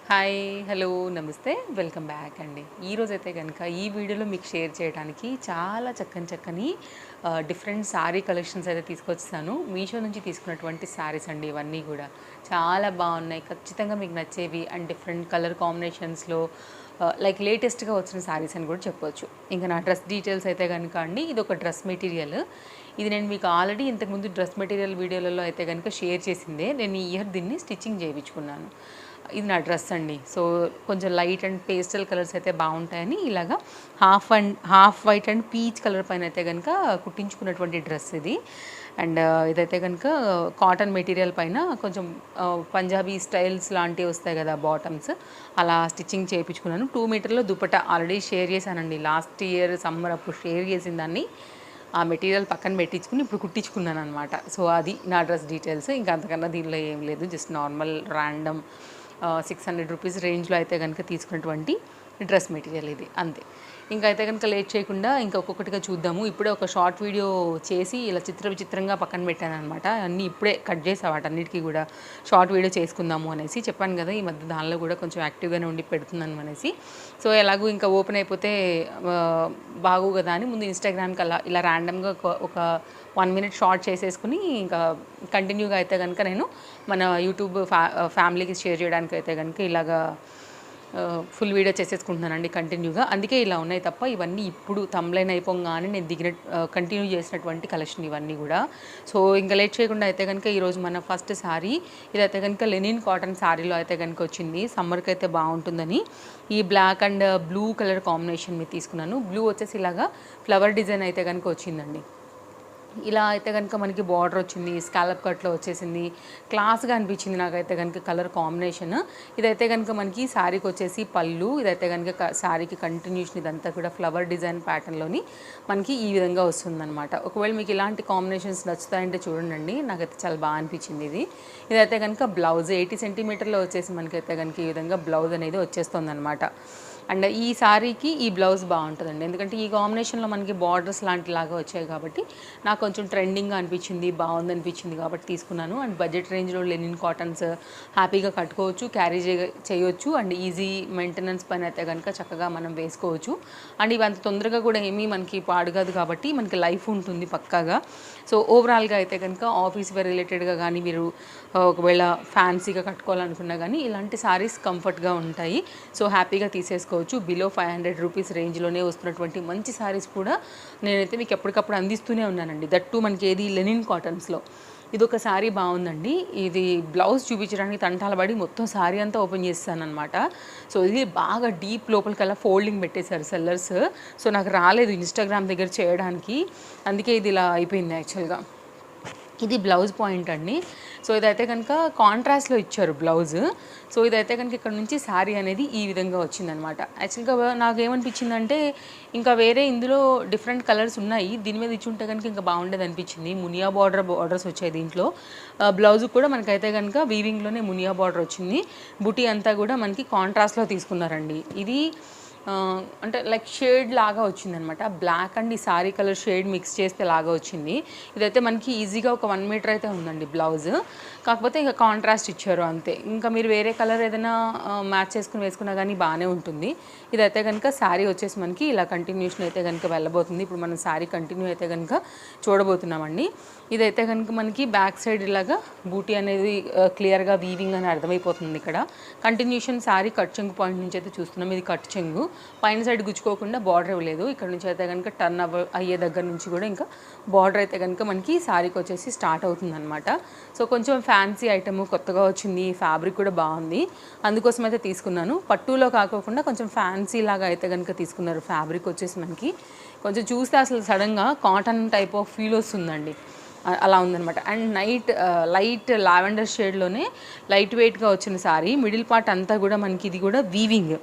Hi hello నమస్తే welcome back అండి. ఈరోజైతే కనుక ఈ వీడియోలో మీకు షేర్ చేయడానికి చాలా చక్కని డిఫరెంట్ శారీ కలెక్షన్స్ అయితే తీసుకొచ్చాను. మీషో నుంచి తీసుకున్నటువంటి శారీస్ అండి ఇవన్నీ కూడా చాలా బాగున్నాయి. ఖచ్చితంగా మీకు నచ్చేవి అండ్ డిఫరెంట్ కలర్ కాంబినేషన్స్లో లైక్ లేటెస్ట్గా వచ్చిన శారీస్ అని కూడా చెప్పొచ్చు. ఇంకా నా డ్రెస్ డీటెయిల్స్ అయితే కనుక అండి, ఇది ఒక డ్రెస్ మెటీరియల్. ఇది నేను మీకు ఆల్రెడీ ఇంతకుముందు డ్రెస్ మెటీరియల్ వీడియోలలో అయితే కనుక షేర్ చేసిందే. నేను ఈ ఇయర్ దీన్ని స్టిచ్చింగ్ చేయించుకున్నాను. ఇది నా డ్రెస్ అండి. సో కొంచెం లైట్ అండ్ పేస్టల్ కలర్స్ అయితే బాగుంటాయని ఇలాగా half white and peach colour పైన అయితే కనుక కుట్టించుకున్నటువంటి డ్రెస్ ఇది. అండ్ ఇదైతే కనుక కాటన్ మెటీరియల్ పైన కొంచెం పంజాబీ స్టైల్స్ లాంటివి వస్తాయి కదా బాటమ్స్, అలా స్టిచ్చింగ్ చేయించుకున్నాను. 2 మీటర్లో దుపట్టా ఆల్రెడీ షేర్ చేశానండి. లాస్ట్ ఇయర్ సమ్మర్ అప్పుడు షేర్ చేసిన దాన్ని ఆ మెటీరియల్ పక్కన పెట్టించుకుని ఇప్పుడు కుట్టించుకున్నాను అనమాట. సో అది నా డ్రెస్ డీటెయిల్స్. ఇంకా అంతకన్నా దీనిలో ఏం లేదు, జస్ట్ నార్మల్ ర్యాండమ్ 600 రూపీస్ రేంజ్లో అయితే కనుక తీసుకున్నటువంటి డ్రెస్ మెటీరియల్ ఇది, అంతే. ఇంకా అయితే కనుక లేట్ చేయకుండా ఇంకా ఒక్కొక్కటిగా చూద్దాము. ఇప్పుడే ఒక షార్ట్ వీడియో చేసి ఇలా విచిత్రంగా పక్కన పెట్టాను అనమాట. అన్నీ ఇప్పుడే కట్ చేసా, వాటన్నిటికీ కూడా షార్ట్ వీడియో చేసుకుందాము అనేసి చెప్పాను కదా. ఈ మధ్య దానిలో కూడా కొంచెం యాక్టివ్గానే ఉండి పెడుతున్నాను అనేసి. సో ఎలాగూ ఇంకా ఓపెన్ అయిపోతే బాగు కదా అని ముందు ఇన్స్టాగ్రామ్కి అలా ఇలా ర్యాండమ్గా ఒక 1 మినిట్ షార్ట్ చేసేసుకుని ఇంకా కంటిన్యూగా అయితే కనుక నేను మన యూట్యూబ్ ఫ్యామిలీకి షేర్ చేయడానికి అయితే కనుక ఇలాగా ఫుల్ వీడియో చేసేసుకుంటున్నానండి కంటిన్యూగా. అందుకే ఇలా ఉన్నాయి తప్ప ఇవన్నీ ఇప్పుడు తమ్లైన్ అయిపోగానే నేను కంటిన్యూ చేసినటువంటి కలెక్షన్ ఇవన్నీ కూడా. సో ఇంకా లేట్ చేయకుండా అయితే కనుక ఈరోజు మన ఫస్ట్ శారీ ఇదైతే కనుక లెనిన్ కాటన్ శారీలో అయితే కనుక వచ్చింది. సమ్మర్కి అయితే బాగుంటుందని ఈ black and blue colour combination మీద తీసుకున్నాను. బ్లూ వచ్చేసి ఇలాగా ఫ్లవర్ డిజైన్ అయితే కనుక వచ్చిందండి. ఇలా అయితే కనుక మనకి బార్డర్ వచ్చింది, స్కాలప్ కట్లో వచ్చేసింది. క్లాస్గా అనిపించింది నాకైతే కనుక కలర్ కాంబినేషన్. ఇదైతే కనుక మనకి శారీకి వచ్చేసి పళ్ళు, ఇదైతే కనుక శారీకి కంటిన్యూషన్ ఇదంతా కూడా ఫ్లవర్ డిజైన్ ప్యాటర్న్లోని మనకి ఈ విధంగా వస్తుందన్నమాట. ఒకవేళ మీకు ఇలాంటి కాంబినేషన్స్ నచ్చుతాయంటే చూడండి, నాకైతే చాలా బాగా అనిపించింది ఇది. ఇదైతే కనుక బ్లౌజ్ 80 సెంటీమీటర్లో వచ్చేసి మనకైతే కనుక ఈ విధంగా బ్లౌజ్ అనేది వచ్చేస్తుంది అనమాట. అండ్ ఈ శారీకి ఈ బ్లౌజ్ బాగుంటుందండి, ఎందుకంటే ఈ కాంబినేషన్లో మనకి బార్డర్స్ లాంటిలాగా వచ్చాయి కాబట్టి నాకు కొంచెం ట్రెండింగ్గా అనిపించింది, బాగుంది అనిపించింది కాబట్టి తీసుకున్నాను. అండ్ బడ్జెట్ రేంజ్లో లెనిన్ కాటన్స్ హ్యాపీగా కట్టుకోవచ్చు, క్యారీ చేయొచ్చు. అండ్ ఈజీ మెయింటెనెన్స్ పైన అయితే కనుక చక్కగా మనం వేసుకోవచ్చు. అండ్ ఇవి అంత తొందరగా కూడా ఏమీ మనకి పాడు కాదు కాబట్టి మనకి లైఫ్ ఉంటుంది పక్కాగా. సో ఓవరాల్గా అయితే కనుక ఆఫీస్ వేర్ రిలేటెడ్గా కానీ మీరు ఒకవేళ ఫ్యాన్సీగా కట్టుకోవాలనుకున్నా కానీ ఇలాంటి శారీస్ కంఫర్ట్గా ఉంటాయి. సో హ్యాపీగా తీసేసుకోవచ్చు. బిలో 500 రూపీస్ రేంజ్లోనే వస్తున్నటువంటి మంచి శారీస్ కూడా నేనైతే మీకు ఎప్పటికప్పుడు అందిస్తూనే ఉన్నానండి. దట్టు మనకి ఏది లెనిన్ కాటన్స్లో. ఇది ఒక శారీ బాగుందండి. ఇది బ్లౌజ్ చూపించడానికి తంటాలబడి మొత్తం శారీ అంతా ఓపెన్ చేస్తానమాట. సో ఇది బాగా డీప్ లోపలికల్లా ఫోల్డింగ్ పెట్టేశారు సెల్లర్స్. సో నాకు రాలేదు ఇన్స్టాగ్రామ్ దగ్గర చేయడానికి, అందుకే ఇది ఇలా అయిపోయింది యాక్చువల్గా. ఇది బ్లౌజ్ పాయింట్ అండి. సో ఇదైతే కనుక కాంట్రాస్ట్లో ఇచ్చారు బ్లౌజ్. సో ఇదైతే కనుక ఇక్కడ నుంచి శారీ అనేది ఈ విధంగా వచ్చిందనమాట. యాక్చువల్గా నాకేమనిపించిందంటే ఇంకా వేరే ఇందులో డిఫరెంట్ కలర్స్ ఉన్నాయి, దీని మీద ఇచ్చి ఉంటే కనుక ఇంకా బాగుండేది అనిపించింది. మునియా బార్డర్స్ వచ్చాయి దీంట్లో. బ్లౌజ్ కూడా మనకైతే కనుక వీవింగ్లోనే మునియా బార్డర్ వచ్చింది. బుటీ అంతా కూడా మనకి కాంట్రాస్ట్లో తీసుకున్నారండి. ఇది అంటే లైక్ షేడ్ లాగా వచ్చిందనమాట. బ్లాక్ అండ్ ఈ శారీ కలర్ షేడ్ మిక్స్ చేస్తే లాగా వచ్చింది. ఇదైతే మనకి ఈజీగా ఒక 1 మీటర్ అయితే ఉందండి బ్లౌజ్, కాకపోతే ఇంకా కాంట్రాస్ట్ ఇచ్చారు అంతే. ఇంకా మీరు వేరే కలర్ ఏదైనా మ్యాచ్ చేసుకుని వేసుకున్నా కానీ బాగానే ఉంటుంది. ఇదైతే కనుక శారీ వచ్చేసి మనకి ఇలా కంటిన్యూషన్ అయితే కనుక వెళ్ళబోతుంది. ఇప్పుడు మనం శారీ కంటిన్యూ అయితే కనుక చూడబోతున్నామండి. ఇదైతే కనుక మనకి బ్యాక్ సైడ్ ఇలాగా బూటీ అనేది క్లియర్గా వీవింగ్ అని అర్థమైపోతుంది. ఇక్కడ కంటిన్యూషన్ శారీ కట్ చెంగు పాయింట్ నుంచి అయితే చూస్తున్నాం. ఇది కట్ చెంగు, పైన సైడ్ గుచ్చుకోకుండా బార్డర్ ఇవ్వలేదు. ఇక్కడ నుంచి అయితే కనుక టర్న్ అయ్యే దగ్గర నుంచి కూడా ఇంకా బార్డర్ అయితే కనుక మనకి శారీకి వచ్చేసి స్టార్ట్ అవుతుందన్నమాట. సో కొంచెం ఫ్యాన్సీ ఐటమ్ కొత్తగా వచ్చింది, ఫ్యాబ్రిక్ కూడా బాగుంది, అందుకోసం అయితే తీసుకున్నాను. పట్టులో కాకోకుండా కొంచెం ఫ్యాన్సీ లాగా అయితే కనుక తీసుకున్నారు. ఫ్యాబ్రిక్ వచ్చేసి మనకి కొంచెం చూస్తే అసలు సడన్గా కాటన్ టైప్ ఆఫ్ ఫీల్ వస్తుందండి, అలా ఉందనమాట. అండ్ లైట్ లావెండర్ షేడ్లోనే లైట్ వెయిట్గా వచ్చిన శారీ. మిడిల్ పార్ట్ అంతా కూడా మనకి ఇది కూడా వీవింగ్,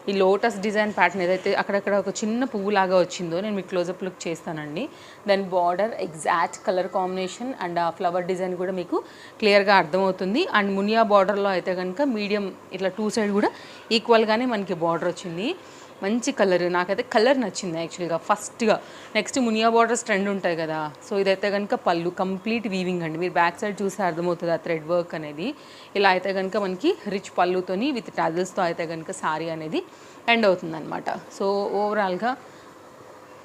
ఈ లోటస్ డిజైన్ ప్యాటర్న్ ఏదైతే అక్కడక్కడ ఒక చిన్న పువ్వు లాగా వచ్చిందో నేను మీకు క్లోజప్ లుక్ చేస్తానండి. దాని border exact colour combination and ఆ ఫ్లవర్ డిజైన్ కూడా మీకు క్లియర్గా అర్థమవుతుంది. అండ్ మునియా బార్డర్లో అయితే కనుక మీడియం ఇట్లా 2 సైడ్ కూడా ఈక్వల్గానే మనకి బార్డర్ వచ్చింది. మంచి కలర్, నాకైతే కలర్ నచ్చింది యాక్చువల్గా ఫస్ట్గా. నెక్స్ట్ మునియా బార్డర్స్ ట్రెండ్ ఉంటాయి కదా, సో ఇదైతే కనుక పళ్ళు కంప్లీట్ వీవింగ్ అండి. మీరు బ్యాక్ సైడ్ చూస్తే అర్థమవుతుంది ఆ థ్రెడ్ వర్క్ అనేది. ఇలా అయితే కనుక మనకి రిచ్ పళ్ళుతోని విత్ టాజల్స్తో అయితే కనుక సారీ అనేది ఎండ్ అవుతుంది అనమాట. సో ఓవరాల్గా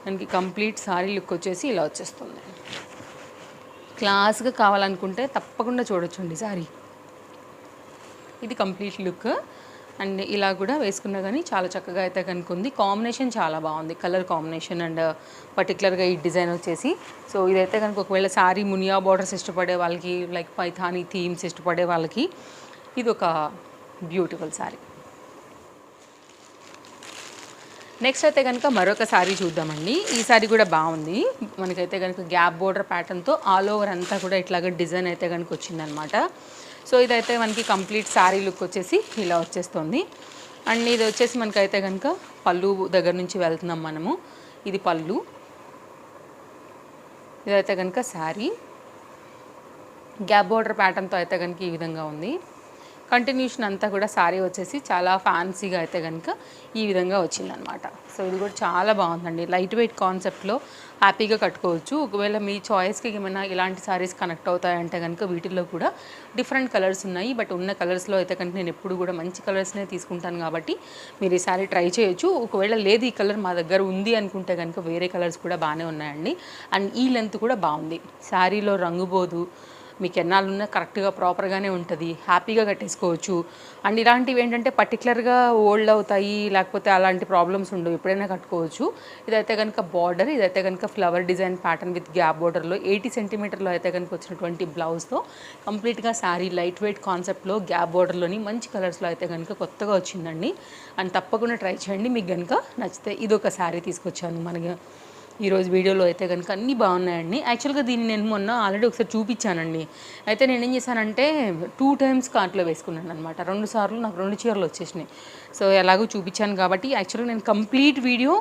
మనకి కంప్లీట్ సారీ లుక్ వచ్చేసి ఇలా వచ్చేస్తుంది. క్లాస్గా కావాలనుకుంటే తప్పకుండా చూడొచ్చండి సారీ. ఇది కంప్లీట్ లుక్. అండ్ ఇలా కూడా వేసుకున్నా కానీ చాలా చక్కగా అయితే కనుక ఉంది. కాంబినేషన్ చాలా బాగుంది, కలర్ కాంబినేషన్ అండ్ పర్టికులర్గా ఈ డిజైన్ వచ్చేసి. సో ఇదైతే కనుక ఒకవేళ శారీ మునియా బార్డర్స్ ఇష్టపడే వాళ్ళకి, లైక్ పైథానీ థీమ్స్ ఇష్టపడే వాళ్ళకి ఇది ఒక బ్యూటిఫుల్ శారీ. నెక్స్ట్ అయితే కనుక మరొక శారీ చూద్దామండి. ఈ శారీ కూడా బాగుంది. మనకైతే కనుక గ్యాప్ బోర్డర్ ప్యాటర్న్తో ఆల్ ఓవర్ అంతా కూడా ఇట్లాగా డిజైన్ అయితే కనుక వచ్చిందనమాట. సో ఇదైతే మనకి కంప్లీట్ శారీ లుక్ వచ్చేసి ఇలా వచ్చేస్తుంది. అండ్ ఇది వచ్చేసి మనకైతే కనుక పళ్ళు దగ్గర నుంచి వెళ్తున్నాం మనము. ఇది పళ్ళు, ఇదైతే కనుక శారీ గ్యాప్ బోర్డర్ ప్యాటర్న్తో అయితే కనుక ఈ విధంగా ఉంది. కంటిన్యూషన్ అంతా కూడా శారీ వచ్చేసి చాలా ఫ్యాన్సీగా అయితే కనుక ఈ విధంగా వచ్చిందనమాట. సో ఇది కూడా చాలా బాగుందండి. లైట్ వెయిట్ కాన్సెప్ట్లో హ్యాపీగా కట్టుకోవచ్చు. ఒకవేళ మీ చాయిస్కి ఏమైనా ఇలాంటి శారీస్ కనెక్ట్ అవుతాయంటే కనుక వీటిల్లో కూడా డిఫరెంట్ కలర్స్ ఉన్నాయి. బట్ ఉన్న కలర్స్లో అయితే కనుక నేను ఎప్పుడు కూడా మంచి కలర్స్నే తీసుకుంటాను కాబట్టి మీరు ఈ శారీ ట్రై చేయొచ్చు. ఒకవేళ లేదు ఈ కలర్ మా దగ్గర ఉంది అనుకుంటే కనుక వేరే కలర్స్ కూడా బాగానే ఉన్నాయండి. అండ్ ఈ లెంత్ కూడా బాగుంది. శారీలో రంగు పోదు, మీకు ఎన్నాళ్ళున్నా కరెక్ట్గా ప్రాపర్గానే ఉంటుంది, హ్యాపీగా కట్టేసుకోవచ్చు. అండ్ ఇలాంటివి ఏంటంటే పర్టికులర్గా ఓల్డ్ అవుతాయి, లేకపోతే అలాంటి ప్రాబ్లమ్స్ ఉండవు, ఎప్పుడైనా కట్టుకోవచ్చు. ఇదైతే కనుక బార్డర్, ఇదైతే కనుక flower design pattern with gap బార్డర్లో 80 సెంటీమీటర్లో అయితే కనుక వచ్చినటువంటి బ్లౌజ్తో కంప్లీట్గా శారీ లైట్ వెయిట్ కాన్సెప్ట్లో గ్యాప్ బార్డర్లోని మంచి కలర్స్లో అయితే కనుక కొత్తగా వచ్చిందండి. అండ్ తప్పకుండా ట్రై చేయండి, మీకు కనుక నచ్చితే. ఇదొక శారీ తీసుకొచ్చాను మనకి ఈరోజు వీడియోలో అయితే కనుక అన్నీ బాగున్నాయండి. యాక్చువల్గా దీన్ని నేను మొన్న ఆల్రెడీ ఒకసారి చూపించానండి. అయితే నేను ఏం చేశానంటే 2 టైమ్స్ కార్ట్లో వేసుకున్నాను అనమాట. 2 సార్లు నాకు 2 చీరలు వచ్చేసినాయి. సో ఎలాగో చూపించాను కాబట్టి యాక్చువల్గా నేను కంప్లీట్ వీడియో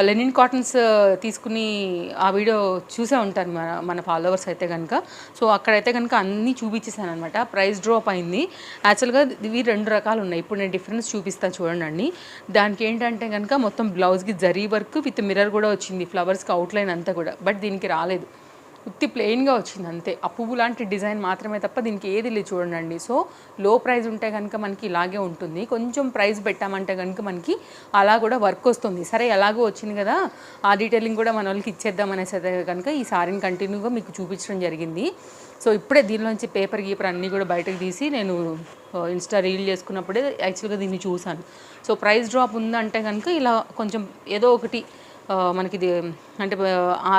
లెనిన్ కాటన్స్ తీసుకుని ఆ వీడియో చూసే ఉంటారు మన ఫాలోవర్స్ అయితే కనుక. సో అక్కడైతే కనుక అన్నీ చూపించేసాను అనమాట. ప్రైస్ డ్రాప్ అయింది. యాక్చువల్గా ఇవి 2 రకాలు ఉన్నాయి. ఇప్పుడు నేను డిఫరెన్స్ చూపిస్తాను చూడండి. దానికి ఏంటంటే కనుక మొత్తం బ్లౌజ్కి జరీ వర్క్ విత్ మిర్రర్ కూడా వచ్చింది, ఫ్లవర్స్కి అవుట్లైన్ అంతా కూడా. బట్ దీనికి రాలేదు, ఉత్తి ప్లెయిన్గా వచ్చింది అంతే. ఆ పువ్వు లాంటి డిజైన్ మాత్రమే తప్ప దీనికి ఏది లేదు చూడండి. సో లో ప్రైస్ ఉంటే కనుక మనకి ఇలాగే ఉంటుంది, కొంచెం ప్రైస్ పెట్టామంటే కనుక మనకి అలా కూడా వర్క్ వస్తుంది. సరే ఎలాగో వచ్చింది కదా, ఆ డీటెయిలింగ్ కూడా మన వాళ్ళకి ఇచ్చేద్దాం అనేసి అయితే కనుక ఈ సారీని కంటిన్యూగా మీకు చూపించడం జరిగింది. సో ఇప్పుడే దీనిలోంచి పేపర్ గీపర్ అన్నీ కూడా బయటకు తీసి నేను ఇన్స్టా రీల్ చేసుకున్నప్పుడే యాక్చువల్గా దీన్ని చూశాను. సో ప్రైస్ డ్రాప్ ఉందంటే కనుక ఇలా కొంచెం ఏదో ఒకటి మనకి ఇది అంటే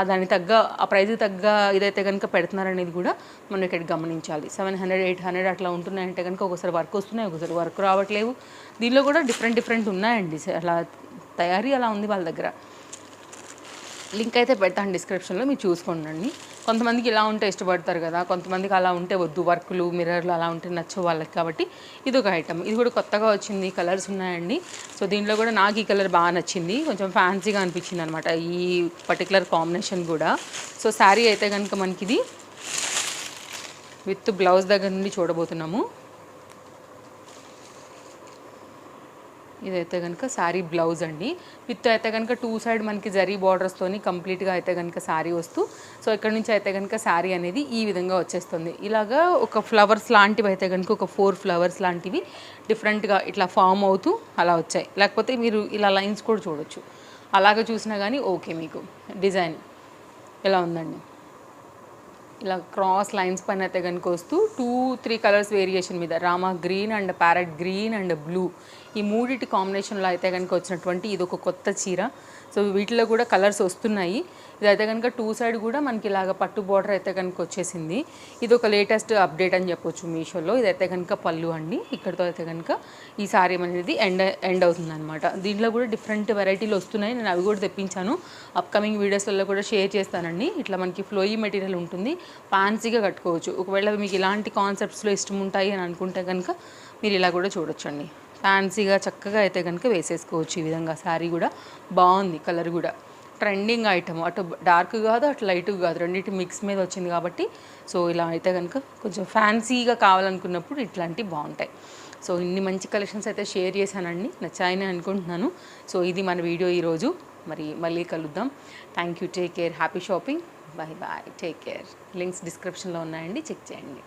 దానికి తగ్గ ఆ ప్రైజ్కి తగ్గ ఇదైతే కనుక పెడుతున్నారనేది కూడా మనం ఇక్కడ గమనించాలి. 700, 800 అట్లా ఉంటున్నాయంటే కనుక ఒకసారి వర్క్ వస్తున్నాయి, ఒకసారి వర్క్ రావట్లేవు. దీనిలో కూడా డిఫరెంట్ ఉన్నాయండి. అలా తయారీ అలా ఉంది వాళ్ళ దగ్గర. లింక్ అయితే పెడతాను డిస్క్రిప్షన్లో, మీరు చూసుకోండి. కొంతమందికి ఇలా ఉంటే ఇష్టపడతారు కదా, కొంతమందికి అలా ఉంటే వద్దు, వర్కులు మిర్రర్లు అలా ఉంటే నచ్చవు వాళ్ళకి. కాబట్టి ఇది ఒక ఐటమ్. ఇది కూడా కొత్తగా వచ్చింది, కలర్స్ ఉన్నాయండి. సో దీనిలో కూడా నాకు ఈ కలర్ బాగా నచ్చింది, కొంచెం ఫ్యాన్సీగా అనిపించింది అనమాట ఈ పర్టికులర్ కాంబినేషన్ కూడా. సో శారీ అయితే కనుక మనకి ఇది విత్ బ్లౌజ్ దగ్గర నుండి చూడబోతున్నాము. ఇదైతే కనుక శారీ బ్లౌజ్ అండి. విత్ అయితే కనుక 2 సైడ్ మనకి జరీ బార్డర్స్తోని కంప్లీట్గా అయితే కనుక శారీ వస్తూ, సో ఇక్కడ నుంచి అయితే కనుక శారీ అనేది ఈ విధంగా వచ్చేస్తుంది. ఇలాగా ఒక ఫ్లవర్స్ లాంటివి అయితే కనుక ఒక 4 ఫ్లవర్స్ లాంటివి డిఫరెంట్గా ఇట్లా ఫామ్ అవుతూ అలా వచ్చాయి. లేకపోతే మీరు ఇలా లైన్స్ కూడా చూడొచ్చు, అలాగే చూసినా కానీ ఓకే. మీకు డిజైన్ ఎలా ఉందండి, ఇలా క్రాస్ లైన్స్ పైన అయితే కనుక వస్తూ 2-3 కలర్స్ వేరియేషన్ మీద Rama green and parrot green and blue, ఈ మూడిటి కాంబినేషన్లో అయితే కనుక వచ్చినటువంటి ఇది ఒక కొత్త చీర. సో వీటిలో కూడా కలర్స్ వస్తున్నాయి. ఇదైతే కనుక 2 సైడ్ కూడా మనకి ఇలాగ పట్టు బార్డర్ అయితే కనుక వచ్చేసింది. ఇది ఒక లేటెస్ట్ అప్డేట్ అని చెప్పొచ్చు మీషోలో. ఇదైతే కనుక పళ్ళు అండి. ఇక్కడితో అయితే కనుక ఈ సారీ అనేది ఎండ్ అవుతుంది అనమాట. దీంట్లో కూడా డిఫరెంట్ వెరైటీలు వస్తున్నాయి, నేను అవి కూడా తెప్పించాను. అప్కమింగ్ వీడియోస్లలో కూడా షేర్ చేస్తానండి. ఇట్లా మనకి ఫ్లోయీ మెటీరియల్ ఉంటుంది, ఫ్యాన్సీగా కట్టుకోవచ్చు. ఒకవేళ మీకు ఇలాంటి కాన్సెప్ట్స్లో ఇష్టం ఉంటాయి అని అనుకుంటే కనుక మీరు ఇలా కూడా చూడొచ్చండి. ఫ్యాన్సీగా చక్కగా అయితే కనుక వేసేసుకోవచ్చు. ఈ విధంగా శారీ కూడా బాగుంది, కలర్ కూడా ట్రెండింగ్ ఐటమ్. అటు డార్క్ కాదు, అటు లైట్ కాదు, రెండింటి మిక్స్ మీద వచ్చింది కాబట్టి సో ఇలా అయితే కనుక కొంచెం ఫ్యాన్సీగా కావాలనుకున్నప్పుడు ఇట్లాంటివి బాగుంటాయి. సో ఇన్ని మంచి కలెక్షన్స్ అయితే షేర్ చేశానండి, నచ్చాయని అనుకుంటున్నాను. సో ఇది మన వీడియో ఈరోజు. మరి మళ్ళీ కలుద్దాం. Thank you, take care, happy shopping, bye bye, take care. Links డిస్క్రిప్షన్లో ఉన్నాయండి, చెక్ చేయండి.